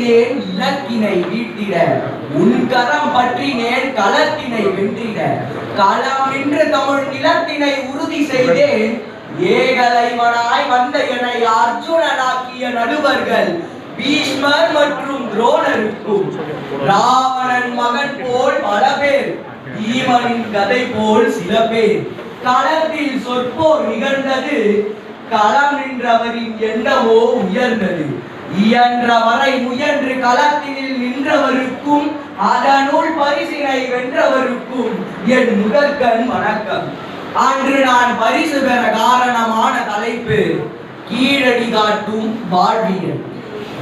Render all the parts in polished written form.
செய்தேன் இலக்கினை வீட்டிட, உன் கரம் பற்றினேன் களத்தினை வென்றிட. களம் நின்று தமிழ் நிலத்தினை உறுதி செய்தேன், ஏகலைவனாய் வந்த என்னை அர்ஜுனனாக்கிய நடுவர்கள் பீஷ்மர் மற்றும் துரோணருக்கும். ராவணன் மகன் போல் பல பேர், பீமனின் கதை போல் சில பேர். களத்தில் சொற்போர் நிகழ்ந்தது, களம் நின்றவரின் எண்ணமோ உயர்ந்தது. இயன்ற வரை முயன்று களத்தினில் நின்றவருக்கும் அதனுள் பரிசினை வென்றவருக்கும் என் முதற்கண் வணக்கம். அன்று நான் பரிசு பெற காரணமான தலைப்பு கீழடி காட்டும் வாழ்வியல்.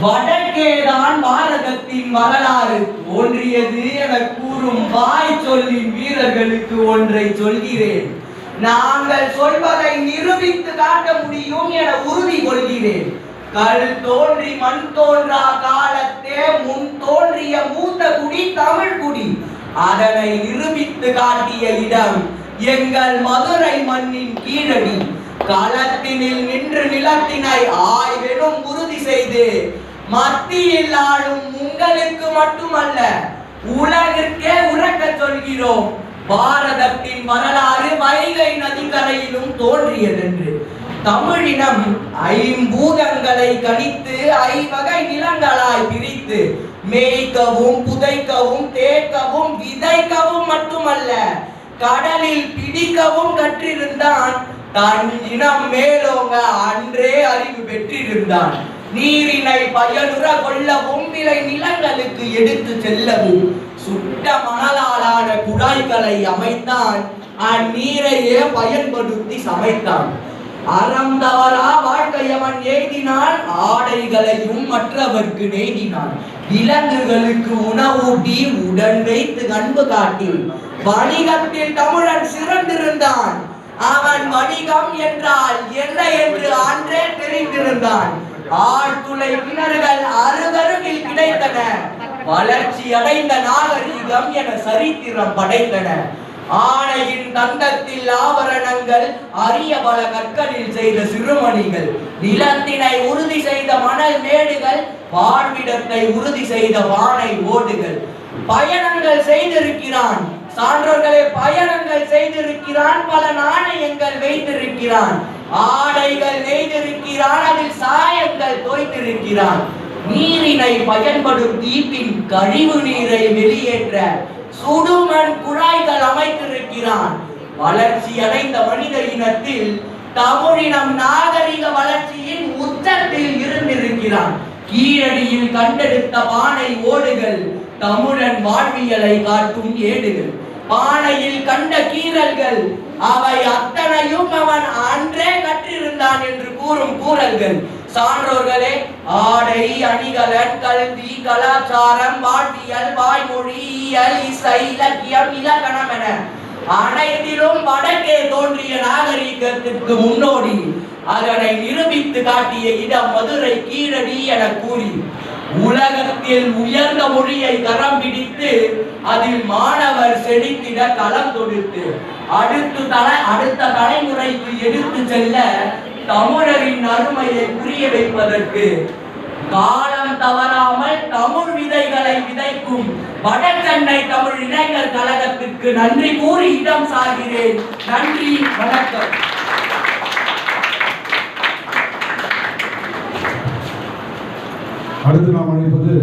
வடக்கேதான் பாரதத்தின் வரலாறு தோன்றியது என கூறும் வாய் சொல்லின் வீரர்களுக்கு ஒன்றை சொல்கிறேன். நாங்கள் சொல்வதை நிரூபித்து காட்ட முடியும் என உறுதி கொள்கிறேன். கல் தோன்றி மண் தோன்றா காலத்தே முன் தோன்றிய மூத்த குடி தமிழ் குடி. அதனை நிரூபித்து காட்டிய இடம் எங்கள் மதுரை மண்ணின் கீழடி. களத்தினில் நின்று நிலத்தினை ஆய்வெனும் உறுதி செய்து மத்தியில் ஆளும் உங்களுக்கு மட்டுமல்ல உலகிற்கே உறக்க சொல்கிறோம், பாரதத்தின் வரலாறு வைகை நதிக்கரையிலும் தோன்றியதென்று. தமிழினம் ஐம்பூதங்களை கணித்து ஐவகை நிலங்களாய் பிரித்து மேய்க்கவும் புதைக்கவும் தேக்கவும் விதைக்கவும் மட்டுமல்ல கடலில் பிடிக்கவும் கற்றிருந்தான். தன் இனம் மேலோங்க அன்றே அறிவு பெற்றிருந்தான். நீரினை பயனுற கொள்ளவும் விளை நிலங்களுக்கு எடுத்து செல்லவும் சுட்ட மணலாலான குழாய்களை அமைத்தான். அந்நீரையே பயன்படுத்தி சமைத்தான். அறம் தவறா வாழ்க்கையவன் எய்தினான், ஆடைகளையும் மற்றவர்க்கு நெய்தினான். விலங்குகளுக்கு உணவூட்டி உடன் வைத்து அன்பு காட்டி வணிகத்தில் தமிழன் சிறந்திருந்தான். அவன் வணிகம் என்றால் என்ன என்று அன்றே தெரிந்திருந்தான். ஆழ்துளை கிணறுகள் அருகருகில் கிடைத்தன. வளர்ச்சி அடைந்த நாகரீகம் என சரித்திரம் படைத்தன. ஆணையின் தந்தத்தில் ஆபரணங்கள், அரிய பல கற்களில் செய்த சிறுமணிகள், நிலத்தினை உறுதி செய்த மணல் மேடுகள், வாழ்விடத்தை உறுதி செய்த வானை ஓடுகள். பயணங்கள் செய்திருக்கிறான் சான்றோர்களே, பயணங்கள் செய்திருக்கிறான். பல நாணயங்கள் வைத்திருக்கிறான். ஆடைகள் நெய்திருக்கிறான். அதில் சாயங்கள் தோய்த்திருக்கிறான். நீரினை பயன்படுத்தி பின் கழிவு நீரை வெளியேற்ற சுடுமண் குழாய்கள் அமைத்திருக்கிறான். வளர்ச்சி அடைந்த மனித இனத்தில் தமிழினம் நாகரிக வளர்ச்சியின் உச்சத்தில் இருந்திருக்கிறான். கீழடியில் கண்டெடுத்த பானை ஓடுகள் தமிழன் வாழ்வியலை காட்டும் ஏடுகள். பானையில் கண்ட கீறல்கள் அவை அத்தனையும் அவன் அன்றே கற்றிருந்தான் என்று கூறும் கூறல்கள். சான்றோர்களே, ஆடை அணிகலன் கல்வி கலாச்சாரம் வாழ்வியல் வாய்மொழி இயல் இசை இலக்கியம் இலக்கணம் என அனைத்திலும் வடக்கே தோன்றிய நாகரிகத்திற்கு முன்னோடி அதனை நிரூபித்து காட்டிய இடம் மதுரை கீழடி என கூறி உலகத்தில் உயர்ந்த மொழியை கரம் பிடித்து அதில் மாணவர் செழித்திட களம் தொடுத்து அடுத்த தலைமுறைக்கு எடுத்து செல்ல தமிழரின் அருமையை புரிய வைப்பதற்கு காலம் தவறாமல் தமிழ் விதைகளை விதைக்கும் வடசென்னை தமிழ் இளைஞர் கழகத்திற்கு நன்றி கூறி இடம் சார்கிறேன். நன்றி, வணக்கம். அடுத்து நாம் அழைப்பது